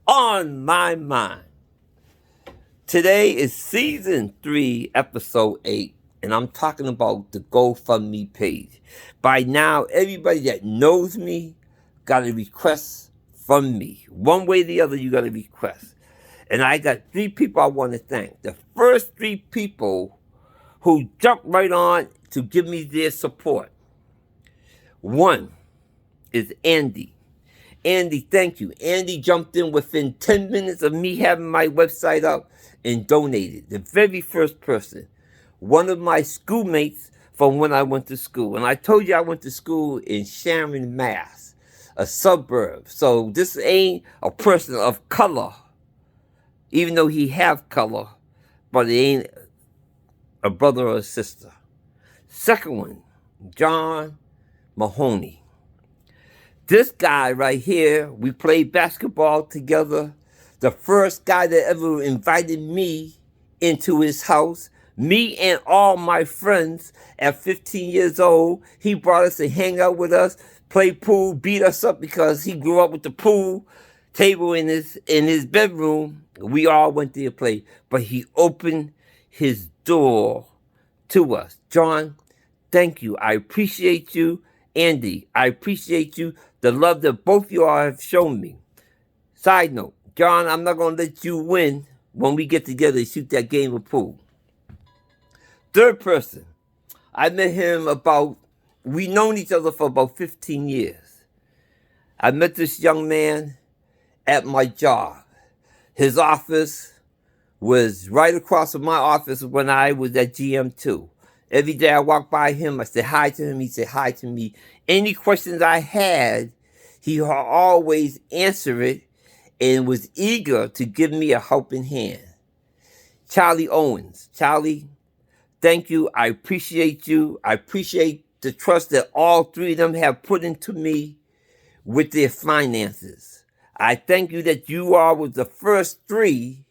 on my mind. Today is season 3, episode 8, and I'm talking about the GoFundMe page. By now, everybody that knows me got a request from me. One way or the other, you got a request. And I got 3 people I want to thank. The first 3 people who jumped right on to give me their support. One is Andy. Andy, thank you. Andy jumped in within 10 minutes of me having my website up and donated. The very first person. One of my schoolmates from when I went to school. And I told you I went to school in Sharon, Mass, a suburb. So this ain't a person of color, even though he have color, but it ain't a brother or a sister. Second one, John Mahoney. This guy right here, we played basketball together. The first guy that ever invited me into his house, me and all my friends at 15 years old, he brought us to hang out with us, play pool, beat us up because he grew up with the pool table in his bedroom. We all went there to play, but he opened his door to us. John, thank you. I appreciate you. Andy, I appreciate you. The love that both you all have shown me. Side note, John, I'm not going to let you win when we get together and shoot that game of pool. Third person, I met him we known each other for about 15 years. I met this young man at my job. His office was right across from my office when I was at GM2. Every day I walked by him, I said hi to him, he said hi to me. Any questions I had, he always answered it and was eager to give me a helping hand. Charlie Owens. Charlie, thank you. I appreciate you. I appreciate the trust that all 3 of them have put into me with their finances. I thank you that you all was the first 3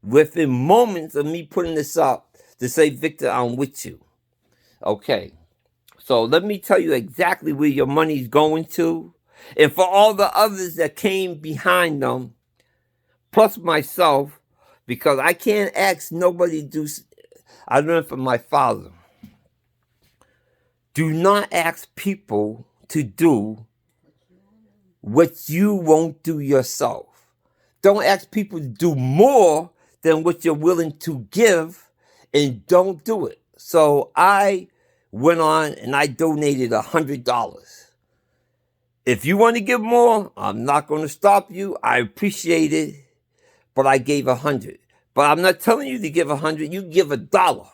within moments of me putting this up to say, Victor, I'm with you. Okay, so let me tell you exactly where your money's going to. And for all the others that came behind them, plus myself, because I can't ask nobody to do, I learned from my father. Do not ask people to do what you won't do yourself. Don't ask people to do more than what you're willing to give, and don't do it. So I went on and I donated $100. If you want to give more, I'm not going to stop you. I appreciate it, but I gave 100. But I'm not telling you to give 100. You give $1,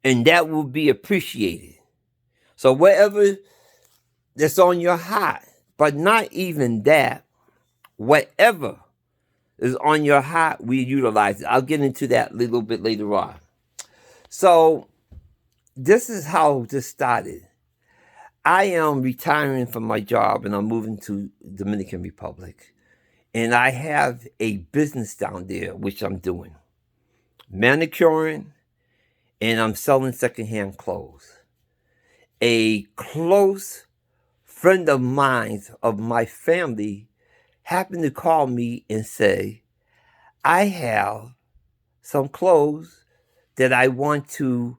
and that will be appreciated. So whatever that's on your heart, but not even that, whatever is on your heart, we utilize it. I'll get into that a little bit later on. So this is how this started. I am retiring from my job and I'm moving to Dominican Republic. And I have a business down there, which I'm doing. Manicuring, and I'm selling secondhand clothes. A close friend of mine, of my family, happened to call me and say, I have some clothes that I want to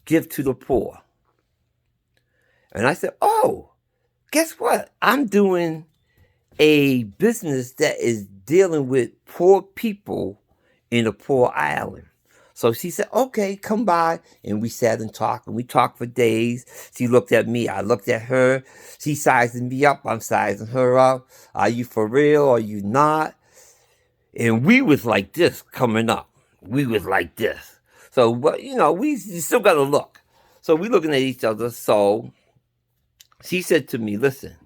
give to the poor. And I said, oh, guess what? I'm doing a business that is dealing with poor people in a poor island. So she said, okay, come by. And we sat and talked, and we talked for days. She looked at me, I looked at her. She sizing me up, I'm sizing her up. Are you for real? Are you not? And we was like this coming up. We was like this. So, but we still got to look. So we looking at each other. So she said to me, listen,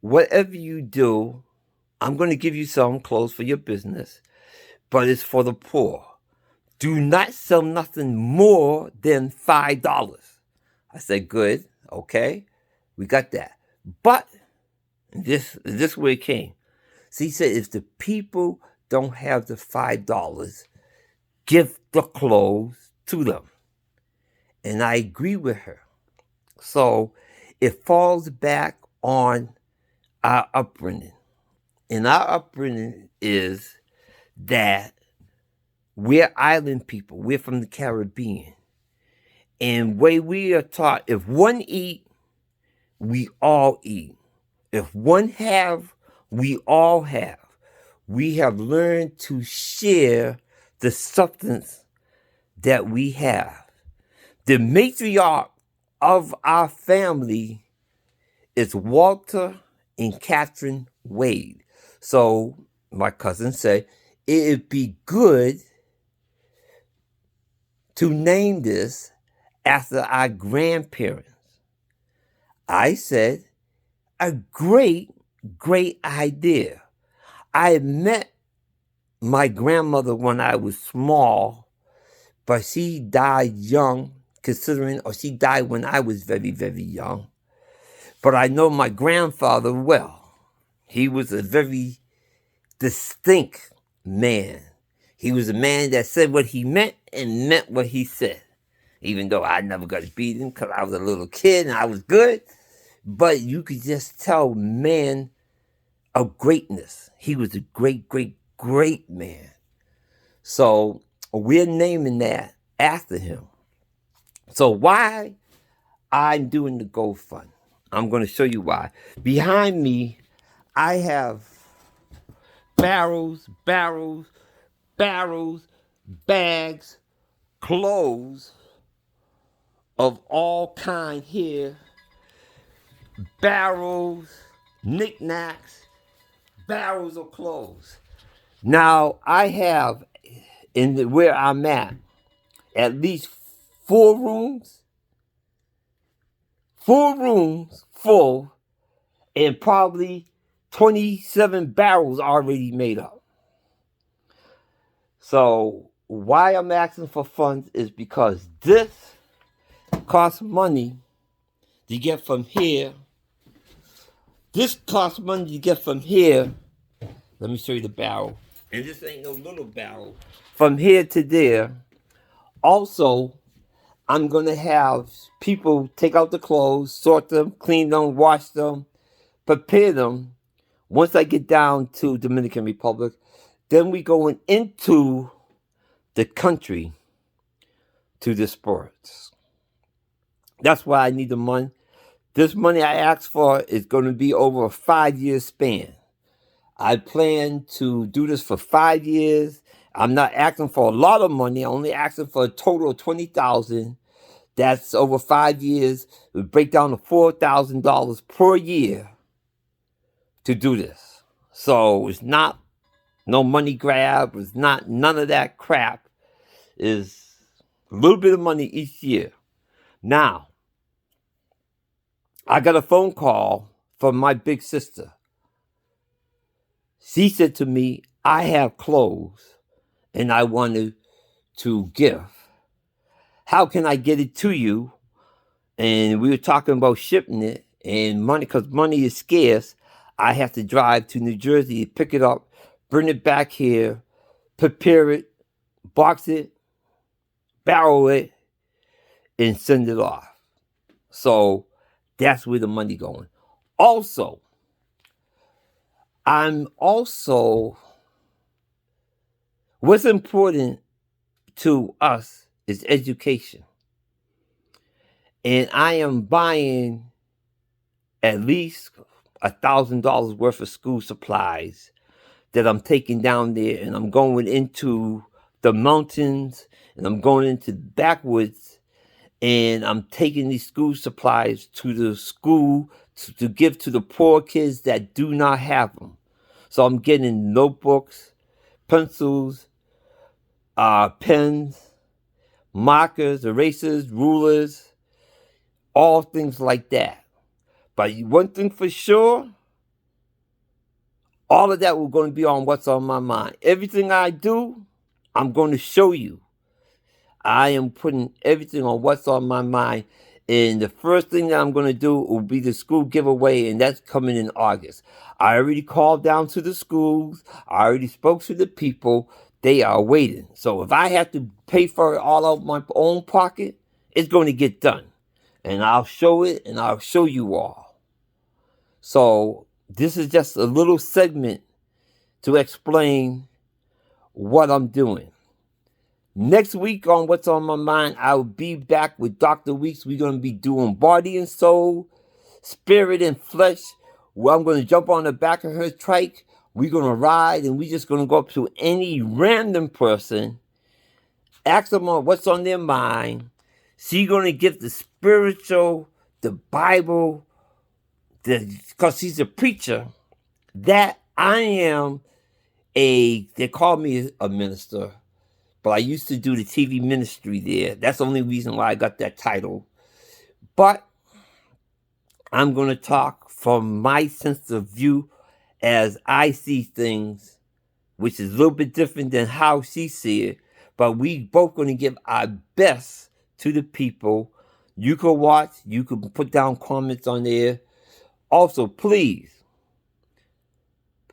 whatever you do, I'm going to give you some clothes for your business, but it's for the poor. Do not sell nothing more than $5. I said, good, okay, we got that. But this is where it came. So he said, if the people don't have the $5, give the clothes to them. And I agree with her. So it falls back on our upbringing. in our upbringing is that we're island people. We're from the Caribbean. And way we are taught, if one eat, we all eat. If one have, we all have. We have learned to share the substance that we have. The matriarch of our family is Walter and Catherine Wade. So my cousin said, it'd be good to name this after our grandparents. I said, a great, great idea. I had met my grandmother when I was small, but she died young, or she died when I was very, very young. But I know my grandfather well. He was a very distinct man. He was a man that said what he meant and meant what he said. Even though I never got to beat him because I was a little kid and I was good. But you could just tell man of greatness. He was a great, great, great man. So we're naming that after him. So why I'm doing the GoFund? I'm going to show you why. Behind me, I have barrels, bags, clothes of all kind here. Barrels, knickknacks, barrels of clothes. Now, I have, where I'm at least 4 rooms full, and probably 27 barrels already made up. So why I'm asking for funds is because this costs money to get from here. This costs money to get from here. Let me show you the barrel. And this ain't no little barrel. From here to there. Also, I'm going to have people take out the clothes, sort them, clean them, wash them, prepare them. Once I get down to Dominican Republic, then we going into the country to disperse. That's why I need the money. This money I asked for is going to be over a 5-year span. I plan to do this for 5 years. I'm not asking for a lot of money. I'm only asking for a total of $20,000. That's over 5 years. We break down to $4,000 per year to do this. So it's not no money grab. It's not none of that crap. It's a little bit of money each year. Now, I got a phone call from my big sister. She said to me, I have clothes and I wanted to give. How can I get it to you? And we were talking about shipping it and money, because money is scarce. I have to drive to New Jersey, pick it up, bring it back here, prepare it, box it, barrel it, and send it off. So that's where the money going. Also, what's important to us is education. And I am buying at least $1,000 worth of school supplies that I'm taking down there, and I'm going into the mountains, and I'm going into the backwoods, and I'm taking these school supplies to the school to give to the poor kids that do not have them. So I'm getting notebooks, pencils, pens, markers, erasers, rulers, all things like that. But one thing for sure, all of that will going to be on what's on my mind. Everything I do, I'm going to show you. I am putting everything on what's on my mind. And the first thing that I'm going to do will be the school giveaway, and that's coming in August. I already called down to the schools. I already spoke to the people. They are waiting. So if I have to pay for it all out of my own pocket, it's going to get done. And I'll show it, and I'll show you all. So this is just a little segment to explain what I'm doing. Next week on What's on My Mind, I'll be back with Dr. Weeks. We're going to be doing body and soul, spirit and flesh. Well, I'm going to jump on the back of her trike. We're going to ride, and we're just going to go up to any random person, ask them what's on their mind. She's going to give the spiritual, the Bible, because she's a preacher, that I am they call me a minister, but I used to do the TV ministry there. That's the only reason why I got that title. But I'm going to talk from my sense of view as I see things, which is a little bit different than how she see it. But we both going to give our best to the people. You can watch. You can put down comments on there. Also, please,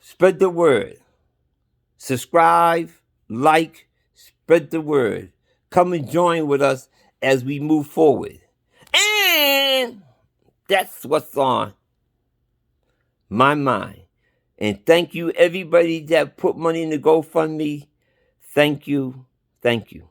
spread the word. Subscribe, like, spread the word. Come and join with us as we move forward. And that's what's on my mind. And thank you, everybody that put money in the GoFundMe. Thank you. Thank you.